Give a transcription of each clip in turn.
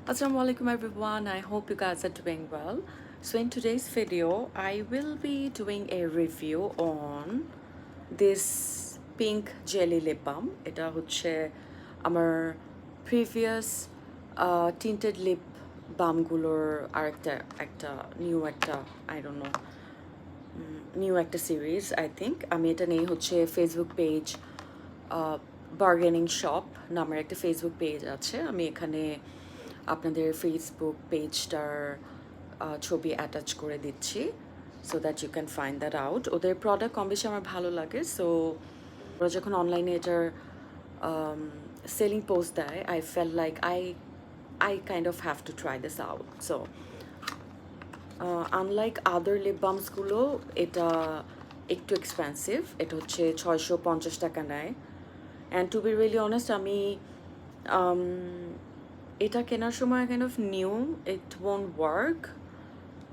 Assalamu alaikum everyone, I hope you guys are doing well. So in today's video, I will be doing a review on this pink jelly lip balm. এটা হচ্ছে আমার previous tinted lip balmগুলোর আরেকটা new একটা I don't know new একটা series I think আমি এটা নিয়ে হচ্ছে ফেসবুক পেজ বার্গেনিং শপ নামের একটা ফেসবুক পেজ আছে আমি এখানে আপনাদের ফেসবুক পেজটার ছবি অ্যাটাচ করে দিচ্ছি so that you can find that out ওদের প্রোডাক্ট কম বেশি আমার ভালো লাগে সো ওরা যখন অনলাইনে এটার সেলিং পোস্ট দেয় I feel like I kind of have to try this out. So, unlike other lip balmsগুলো এটা একটু এক্সপেন্সিভ এটা হচ্ছে 650 টাকা নেয় and to be really honest আমি এটা কেনার সময় kind of knew it won't work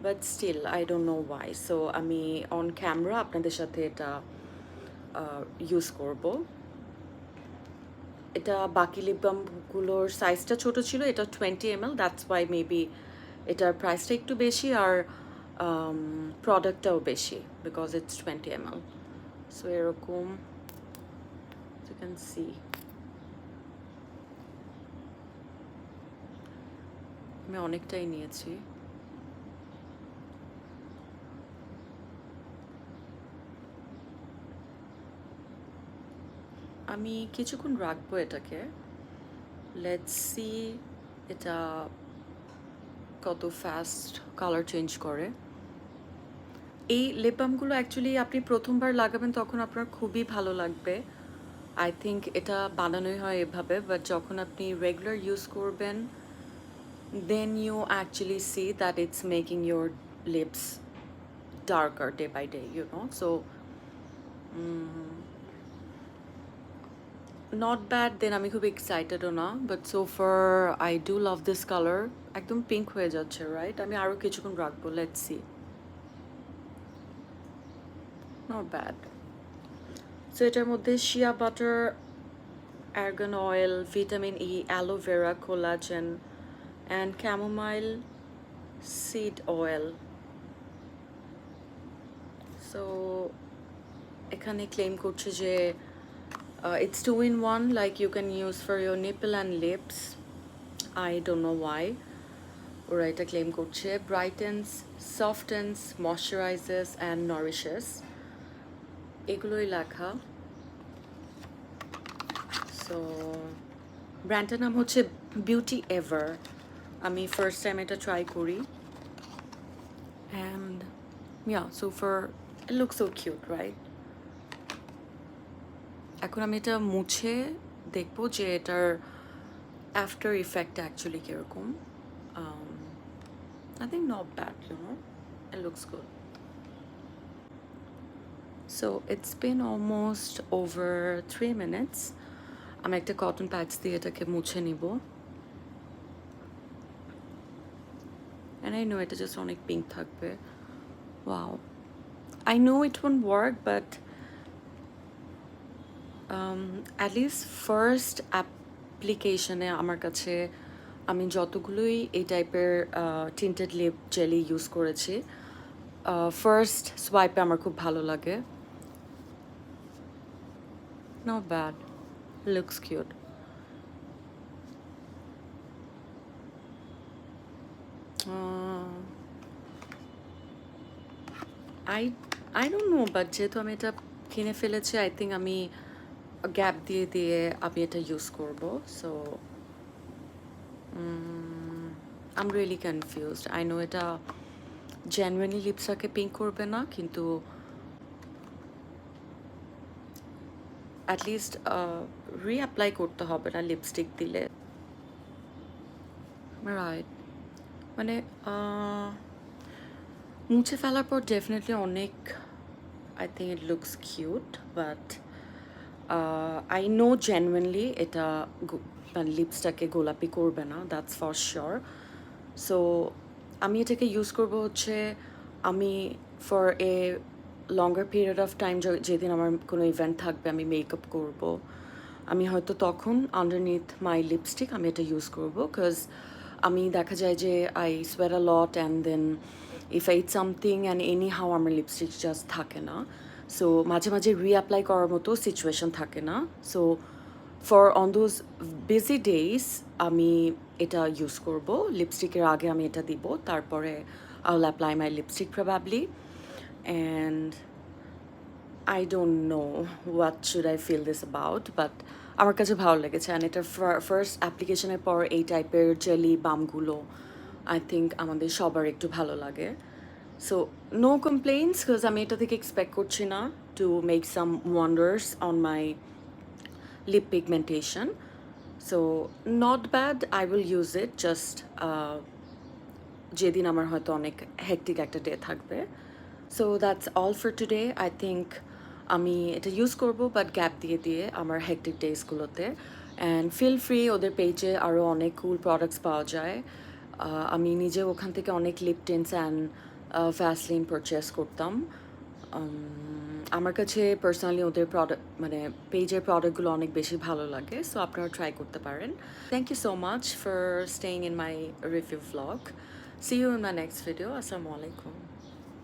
but still I don't know why so আমি on camera আপনাদের সাথে এটা ইউজ করব এটা বাকি লিপ বামগুলোর সাইজটা ছোট ছিল এটা 20 ml দ্যাটস ওয়াই মেবি এটার প্রাইসটা একটু বেশি আর প্রোডাক্টটাও বেশি বিকজ ইটস 20 ml সো এরকম ইউ ক্যান সি আমি অনেকটাই নিয়েছি আমি কিছুক্ষণ রাখবো এটাকে লেটস সি এটা কত ফাস্ট কালার চেঞ্জ করে এই লিপ বামগুলো অ্যাকচুয়ালি আপনি প্রথমবার লাগাবেন তখন আপনার খুবই ভালো লাগবে আই থিঙ্ক এটা বানানোই হয় এভাবে বাট যখন আপনি রেগুলার ইউজ করবেন then you actually see that it's making your lips darker day by day, you know. So, not bad. Then আমি খুব excited না, but so far I do love this color. একদম pink হয়ে যাচ্ছে, right? আমি আরো কিছুক্ষণ রাখবো. Let's see. Not bad. So এটার মধ্যে shea butter, argan oil, vitamin E, aloe vera, collagen, and chamomile seed oil. So এখানে ক্লেম করছে যে it's 2-in-1 like you can use for your nipple and lips I don't know why ওরা এটা claim করছে brightens softens moisturizes and nourishes এগুলোই লেখা so ব্র্যান্ডটার নাম হচ্ছে বিউটি এভার আমি ফার্স্ট টাইম এটা ট্রাই করি and yeah so far it looks so cute right এখন আমি এটা মুছে দেখবো যে এটার আফটার ইফেক্ট অ্যাকচুয়ালি কীরকম I think not bad you know it looks good so it's been almost over 3 minutes আমি একটা কটন প্যাডস দিয়ে এটাকে মুছে নিব and I know এটা just অনেক পিঙ্ক থাকবে wow I know it won't work but at least first অ্যাপ্লিকেশনে আমার কাছে আমি যতগুলোই এই টাইপের টিন্টেড লিপ জেলি ইউজ করেছি ফার্স্ট সোয়াইপে আমার খুব ভালো লাগে not bad looks cute I don't know but যেহেতু আমি এটা কিনে ফেলেছি আই থিঙ্ক আমি গ্যাপ দিয়ে দিয়ে আমি এটা ইউজ করব so I'm really confused I know এটা জেনুইনলি লিপসটাকে পিঙ্ক করবে না কিন্তু অ্যাটলিস্ট রিঅ্যাপ্লাই করতে হবে না লিপস্টিক দিলে রাইট মানে মুছে ফেলার পর ডেফিনেটলি অনেক I think it looks cute but I know genuinely এটা লিপসটাকে গোলাপি করবে না দ্যাটস ফর শিওর সো আমি এটাকে ইউজ করবো হচ্ছে আমি for a longer period of time যেদিন আমার কোনো ইভেন্ট থাকবে আমি মেকআপ করবো আমি হয়তো তখন আন্ডারনিথ মাই লিপস্টিক আমি এটা ইউজ করবো বিকজ আমি দেখা যায় যে I sweat a lot and then if I eat something and anyhow আমার লিপস্টিক জাস্ট থাকে না, সো মাঝে মাঝে রিঅ্যাপ্লাই করার মতো সিচুয়েশন থাকে না। So for on those busy days আমি এটা ইউজ করব। লিপস্টিকের আগে আমি এটা দিব, তারপরে I will apply my lipstick probably. And I don't know what should I feel this about, but আমার কাছে ভালো লেগেছে। অ্যান্ড এটা ফার্স্ট অ্যাপ্লিকেশনের পর এই টাইপের জেলি বামগুলো আই থিঙ্ক আমাদের সবার একটু ভালো লাগে। সো নো কমপ্লেইনস, বিকজ আমি এটা থেকে এক্সপেক্ট করছি না to make some wonders on my lip pigmentation. So not bad, I will use it just যেদিন আমার হয়তো অনেক হেক্টিক একটা ডে থাকবে। So that's all for today. I think আমি এটা ইউজ করবো বাট গ্যাপ দিয়ে দিয়ে আমার হেক্টিক ডেজগুলোতে। অ্যান্ড ফিল ফ্রি, ওদের পেজে আরও অনেক কুল প্রোডাক্টস পাওয়া যায়। আমি নিজে ওখান থেকে অনেক লিপ টিন্টস অ্যান্ড ভ্যাসলিন পারচেস করতাম। আমার কাছে পার্সোনালি ওদের প্রোডাক্ট মানে পেজের প্রোডাক্টগুলো অনেক বেশি ভালো লাগে, সো আপনারা ট্রাই করতে পারেন। Thank you so much for staying in my review vlog. See you in my next video. আসসালামু আলাইকুম।